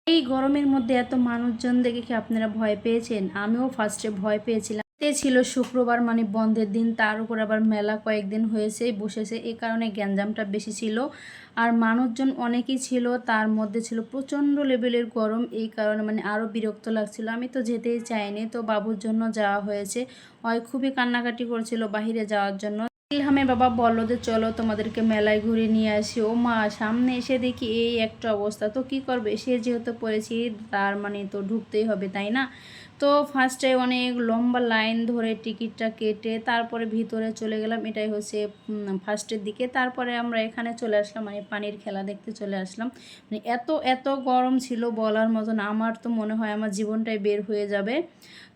এই গরমের মধ্যে এত মানুষজন দেখে কি আপনারা ভয় পেয়েছেন? আমিও ফার্স্টে ভয় পেয়েছিলাম। ছিল শুক্রবার মানে বন্ধের দিন, তার উপর আবার মেলা কয়েকদিন হয়েছে বসেছে, এই কারণে গ্যাঞ্জামটা বেশি ছিল। আর মানুষজন অনেকেই ছিল, তার মধ্যে ছিল প্রচণ্ড লেভেলের গরম, এই কারণে মানে আরও বিরক্ত লাগছিল। আমি তো যেতেই চাইনি, তো বাবুর জন্য যাওয়া হয়েছে। ওই খুবই কান্নাকাটি করছিল বাহিরে যাওয়ার জন্য। ইলহামের বাবা বলল যে চলো তোমাদেরকে মেলায় ঘুরে নিয়ে আসি। ও মা, সামনে এসে দেখি এই একটা অবস্থা, তো কি করবে, সে যেহেতু পড়েছি তার মানে তো ঢুকতেই হবে, তাই না? তো ফার্স্টে অনেক লম্বা লাইন ধরে টিকিটটা কেটে তারপরে ভিতরে চলে গেলাম, এটাই হচ্ছে ফার্স্টের দিকে। তারপরে আমরা এখানে চলে আসলাম, মানে পানির খেলা দেখতে চলে আসলাম। মানে এত এত গরম ছিল বলার মতন, আমার তো মনে হয় আমার জীবনটাই বের হয়ে যাবে।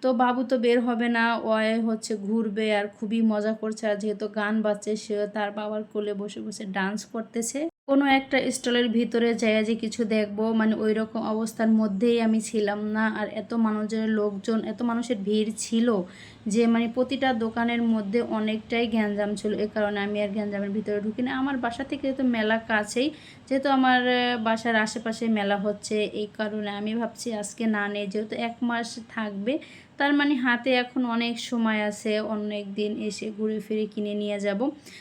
তো বাবু তো বের হবে না, ওই হচ্ছে ঘুরবে আর খুবই মজা করছে। আর যেহেতু গান বাজছে, সে তার বাবার কোলে বসে বসে ডান্স করতেছে। কোনো একটা স্টলের ভিতরে যাইয়া যে কিছু দেখবো, মানে ওই রকম অবস্থার মধ্যেই আমি ছিলাম না। আর এত মানুষের লোকজন, এত মানুষের ভিড় ছিল যে মানে প্রতিটা দোকানের মধ্যে অনেকটাই গ্যাঞ্জাম ছিল। এ কারণে আমি আর গ্যাঞ্জামের ভিতরে ঢুকি না। আমার বাসা থেকে তো মেলা কাছেই, যেহেতু আমার বাসার আশেপাশে মেলা হচ্ছে, এই কারণে আমি ভাবছি আজকে না নেই, যেহেতু 1 মাস থাকবে, তার মানে হাতে এখন অনেক সময় আছে, অনেক দিন এসে ঘুরে ফিরে কিনে নিয়ে যাব।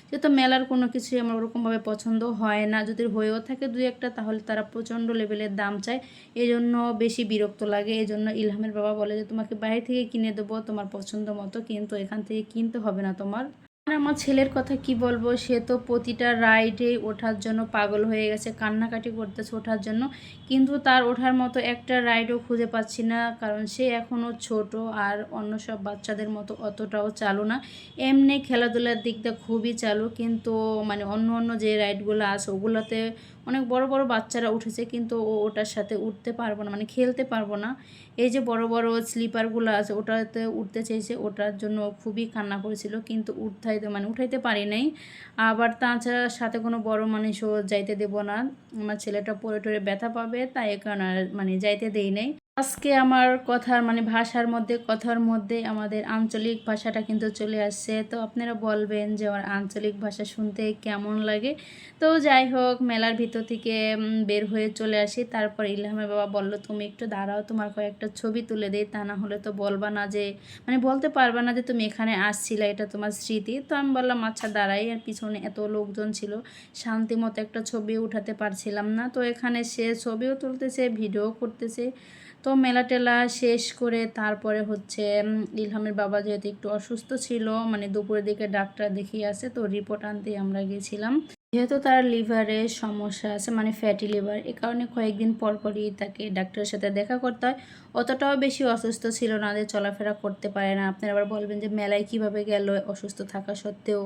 যেহেতু মেলার কোনো কিছুই আমার ওরকমভাবে পছন্দ হয় না, যদি হয়েও থাকে দুই একটা, তাহলে তারা প্রচণ্ড লেভেলের দাম চায়, এই জন্য বেশি বিরক্ত লাগে। এই জন্য ইলহামের বাবা বলে যে তোমাকে বাইরে থেকে কিনে দেবো তোমার পছন্দ মতো, কিন্তু এখান থেকে কিনতে হবে না তোমার। আর আমার ছেলের কথা কি বলবো, সে তো প্রতিটা রাইডে ওঠার জন্য পাগল হয়ে গেছে, কান্নাকাটি করতেছে ওঠার জন্য। কিন্তু তার ওঠার মতো একটা রাইডও খুঁজে পাচ্ছি না, কারণ সে এখনও ছোট আর অন্য সব বাচ্চাদের মতো অতটাও চালু না। এমনি খেলাধুলার দিকটা খুবই চালু, কিন্তু মানে অন্য অন্য যে রাইডগুলো আছে ওগুলোতে অনেক বড় বড় বাচ্চারা উঠেছে, কিন্তু ও ওটার সাথে উঠতে পারবো না, মানে খেলতে পারবো না। এই যে বড় বড় স্লিপারগুলো আছে ওটাতে উঠতে চেয়েছে, ওটার জন্য খুবই কান্না করেছিল, কিন্তু উঠাইতে পারি নাই। আবার তাছাড়া সাথে কোনো বড় মানুষও যাইতে দেব না, আমার ছেলেটা পড়ে টরে ব্যথা পাবে, তাই কারণে মানে যাইতে দেই নাই। আজকে আমার কথার মানে ভাষার মধ্যে কথার মধ্যে আমাদের আঞ্চলিক ভাষাটা কিন্তু চলে আসছে, তো আপনারা বলবেন যে আমার আঞ্চলিক ভাষা শুনতে কেমন লাগে। তো যাই হোক, মেলার ভিতর থেকে বের হয়ে চলে আসি। তারপর ইলহামের বাবা বলল তুমি একটু দাঁড়াও, তোমার কয়েকটা ছবি তুলে দেই, তা না হলে তো বলবা না যে, মানে বলতে পারবা না যে তুমি এখানে আসছিলে, এটা তোমার স্মৃতি। তো আমি বললাম আচ্ছা দাঁড়াই। আর পিছনে এত লোকজন ছিল, শান্তি মতো একটা ছবি উঠাতে পারছিলাম না। তো এখানে সে ছবিও তুলতেছে, ভিডিও করতেছে। তো মেলা টেলা শেষ করে তারপরে হচ্ছে ইলহামের বাবা যেহেতু একটু অসুস্থ ছিল, মানে দুপুরের দিকে ডাক্তার দেখিয়ে আসে, তো রিপোর্ট আনতে আমরা গেছিলাম। যেহেতু তার লিভারে সমস্যা আছে, মানে ফ্যাটি লিভার, এ কারণে কয়েকদিন পর পরই তাকে ডাক্তারের সাথে দেখা করতে হয়। অতটাও বেশি অসুস্থ ছিল না যে চলাফেরা করতে পারে না। আপনারা আবার বলবেন যে মেলায় কিভাবে গেল অসুস্থ থাকা সত্ত্বেও,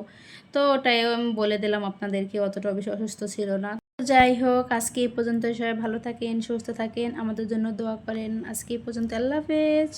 তো ওটাই আমি বলে দিলাম আপনাদেরকে, অতটাও বেশি অসুস্থ ছিল না। যাই হোক, আজকে এই পর্যন্ত, সবাই ভালো থাকেন, সুস্থ থাকেন, আমাদের জন্য দোয়া করেন। আজকে এই পর্যন্ত, আল্লাহ হাফেজ।